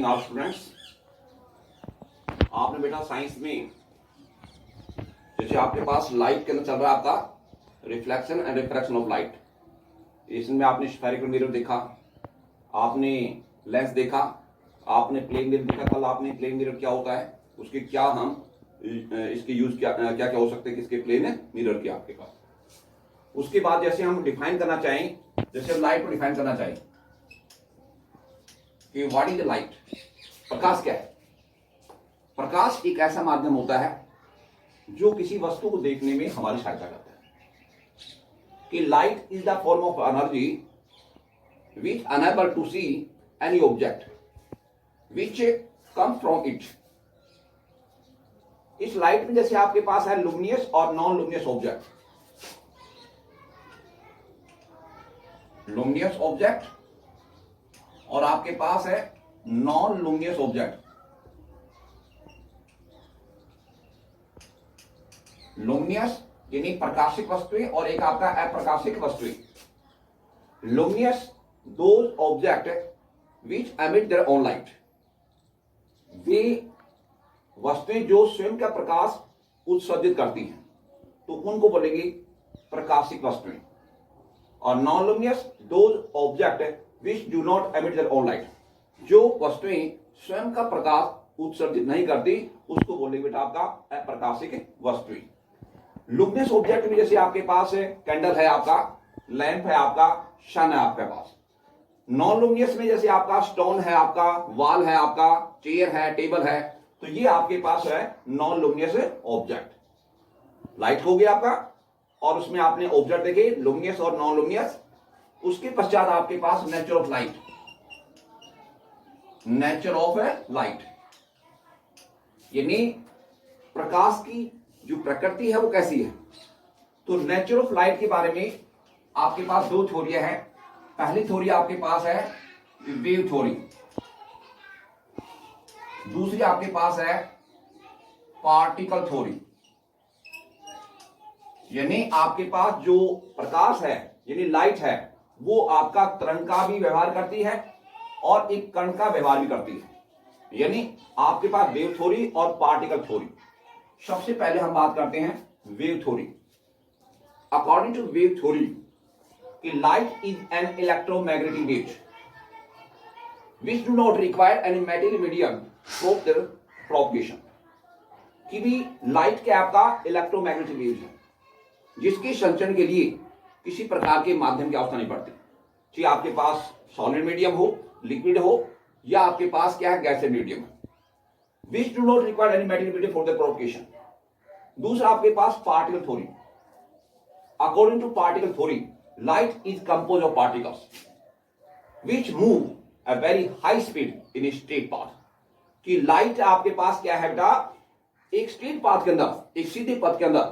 Morning आप students. आपने बेटा साइंस में जैसे आपके पास लाइट के अंदर चल रहा है आपका reflection and refraction of light. इसमें आपने स्फेरिकल मिरर देखा, आपने लेंस देखा, आपने प्लेन मिरर देखा। कल आपने प्लेन मिरर क्या होता है, उसके क्या हम इसके यूज क्या क्या क्या हो सकते हैं, किसके प्लेन मिरर के आपके पास। उसके बाद जैसे हम डिफाइन करना चाहें, जैसे हम लाइट को डिफाइन करना चाहें कि व्हाट इज द लाइट, प्रकाश क्या है। प्रकाश एक ऐसा माध्यम होता है जो किसी वस्तु को देखने में हमारी सहायता करता है। कि light is the form of energy which enable to see any object which come from it. इस लाइट में जैसे आपके पास है लुमिनियस और non luminous object. Luminous object और आपके पास है नॉन लुमिनियस ऑब्जेक्ट। लुमिनियस यानी प्रकाशिक वस्तुएं और एक आपका अप्रकाशिक वस्तुएं। Luminous those object which emit their own light, वे वस्तुएं जो स्वयं का प्रकाश उत्सर्जित करती हैं, तो उनको बोलेंगे प्रकाशिक वस्तुएं। और non luminous those object which do not emit their own light, जो वस्तुएं स्वयं का प्रकाश उत्सर्जित नहीं करती, उसको बोलेंगे बेटा आपका अप्रकाशिक वस्तुएं। लुमिनियस ऑब्जेक्ट में जैसे आपके पास कैंडल है, आपका लैंप है, आपका सन है आपके पास। नॉन लुमिनियस में जैसे आपका स्टोन है, आपका वॉल है, आपका चेयर है, टेबल है, तो ये आपके पास है नॉन लुमिनियस ऑब्जेक्ट। लाइट हो गया आपका, और उसमें आपने ऑब्जेक्ट देखे लुमिनियस और नॉन लुमिनियस। उसके पश्चात आपके पास nature of light. Nature of light यानी प्रकाश की जो प्रकृति है वो कैसी है। तो नेचर ऑफ लाइट के बारे में आपके पास दो थ्योरियां हैं। पहली थ्योरी आपके पास है वेव थ्योरी, दूसरी आपके पास है पार्टिकल थ्योरी। यानी आपके पास जो प्रकाश है यानी लाइट है, वो आपका तरंग का भी व्यवहार करती है और एक कण का व्यवहार भी करती है। यानी आपके पास वेव थ्योरी और पार्टिकल थ्योरी। सबसे पहले हम बात करते हैं wave theory. According to wave theory कि light is an electromagnetic wave which do not require any material medium for their propagation. कि भी लाइट क्या आपका इलेक्ट्रोमैग्नेटिक वेव है, जिसके संचरण के लिए किसी प्रकार के माध्यम की आवश्यकता नहीं पड़ती। चाहे आपके पास सॉलिड मीडियम हो, लिक्विड हो, या आपके पास क्या है गैसीय मीडियम है, which do not require any material medium for the propagation. दूसरा आपके पास particle theory. According to particle theory light is compose of particles which move a very high speed in straight path. कि light आपके पास क्या है बेटा, एक स्ट्रेट पाथ के अंदर, एक सीधे पथ के अंदर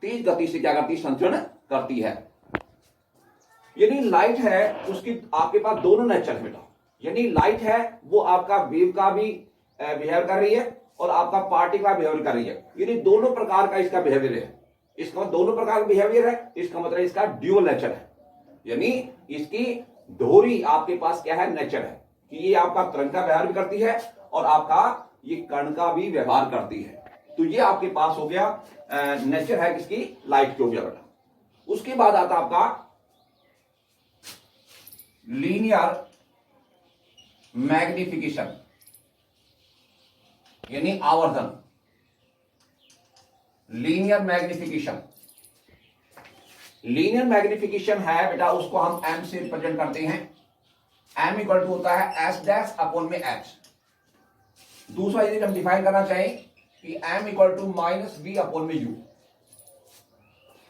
तेज गति से क्या करती है, संचरण करती है। यानी लाइट है उसकी आपके पास दोनों नेचर है बेटा। यानी लाइट है वो आपका वेव का भी बिहेव कर रही है और आपका पार्टिकल का बिहेवियर कर रही है। यानी दोनों प्रकार का इसका बिहेवियर है। इसका दोनों प्रकार का बिहेवियर है, इसका मतलब इसका ड्यूअल नेचर है। यानी इसकी दोहरी आपके पास क्या है, नेचर है कि ये आपका तरंग का व्यवहार भी करती है और आपका ये कण का भी व्यवहार करती है। तो ये आपके पास हो गया नेचर है किसकी, लाइट की हो गया बेटा। उसके बाद आता आपका लीनियर मैग्निफिकेशन यानी आवर्धन। लीनियर मैग्निफिकेशन, लीनियर मैग्निफिकेशन है बेटा, उसको हम एम से रिप्रेजेंट करते हैं। एम इक्वल टू होता है एस डैश अपॉन में एच। दूसरा यदि हम डिफाइन करना चाहें कि M equal to minus V upon में यू।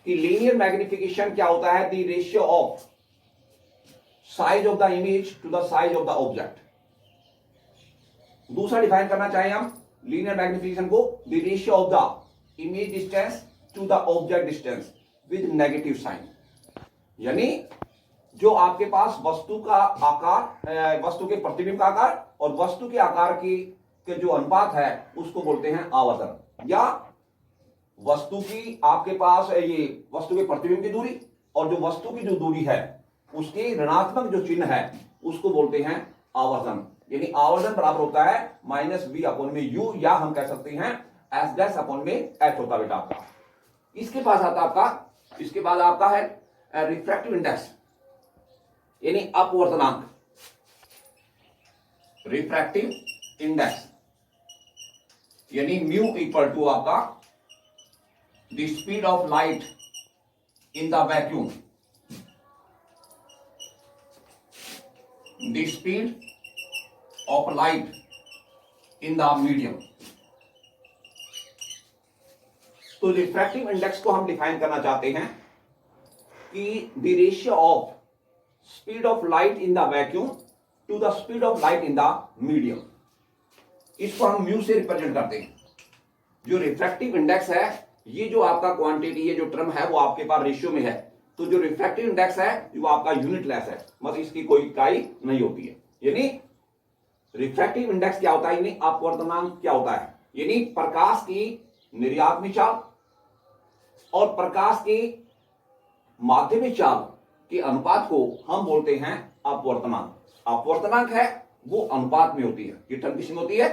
कि लीनियर मैग्निफिकेशन क्या होता है, the ratio of size of the image to the size of the object. दूसरा डिफाइन करना चाहें हम लीनियर मैग्निफिकेशन को, the ratio of the image distance to the object distance with negative sign. यानी जो आपके पास वस्तु का आकार, वस्तु के प्रतिबिंब का आकार और वस्तु के आकार के जो अनुपात है उसको बोलते हैं आवर्धन। या वस्तु की आपके पास ये वस्तु के प्रतिबिंब की दूरी और जो वस्तु की जो दूरी है उसके ऋणात्मक जो चिन्ह है उसको बोलते हैं आवर्धन। यानी आवर्धन बराबर होता है माइनस वी अपॉन में यू, या हम कह सकते हैं एस डैश अपॉन में एच होता है बेटा आपका। इसके पास आता आपका, इसके बाद आपका है रिफ्रैक्टिव इंडेक्स यानी अपवर्तनांक, रिफ्रैक्टिव इंडेक्स यानी म्यू इक्वल टू आपका the speed of light in the vacuum, the speed of light in the medium. तो रिफ्रैक्टिव इंडेक्स को हम डिफाइन करना चाहते हैं कि the ratio of speed of light in the vacuum to the speed of light in the medium, इसको हम mu से रिप्रेजेंट करते हैं। जो रिफ्रैक्टिव इंडेक्स है, ये जो आपका क्वांटिटी, ये जो टर्म है वो आपके पास रेशियो में है, तो जो रिफ्रैक्टिव इंडेक्स है वो आपका यूनिट लेस है, मतलब इसकी कोई इकाई नहीं होती है। यानी रिफ्रैक्टिव इंडेक्स क्या होता है, यानी अपवर्तनांक क्या होता है, यानी प्रकाश की निर्यातमी चाल और प्रकाश की माध्यमिक चाल के अनुपात को हम बोलते हैं अपवर्तनांक। अपवर्तनांक है वो अनुपात में होती है, ये टर्म किसमें होती है,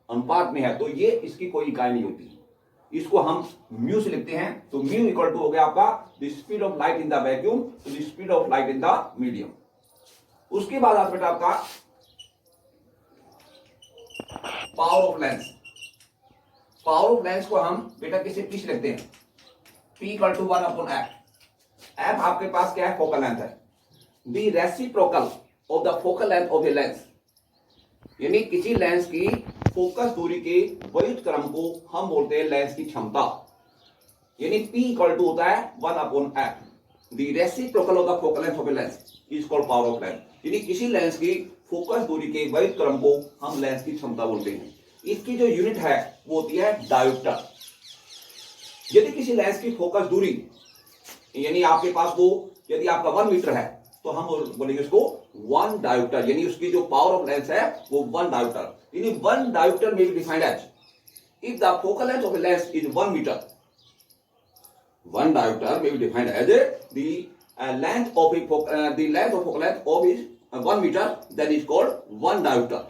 अनुपात में है, तो ये इसकी कोई इकाई नहीं होती, इसको हम म्यू से लिखते हैं। तो म्यू इक्वल टू हो गया आपका the speed of light in the vacuum to the speed of light in the medium. उसके बाद आता बेटा आपका power of lens. Power of lens को हम बेटा किस लिखते हैं, P equal to 1 upon F. F आपके पास क्या है, फोकल लेंथ है। The reciprocal of the focal length of a lens, यानी किसी लेंस की फोकस दूरी के व्युत्क्रम को हम बोलते हैं लेंस की क्षमता, यानी P इक्वल टू होता है 1 upon F. The reciprocal of the focal length of a lens is called power of lens, यानी किसी लेंस की फोकस दूरी के व्युत्क्रम को हम लेंस की क्षमता बोलते हैं। इसकी जो यूनिट है वो होती है डायोप्टर। यदि किसी लेंस की फोकस दूरी, यानी आपके पास वो यदि आपका 1 मीटर है तो हम बोलेंगे उसको 1 डायोप्टर, यानी उसकी जो पावर ऑफ लेंस है वो 1 डायोप्टर। यानी 1 dioptre may be defined as, if the focal length of a lens is 1 metre, 1 dioptre may be defined as the length of focal length of is 1 meter, that is called 1 diopter.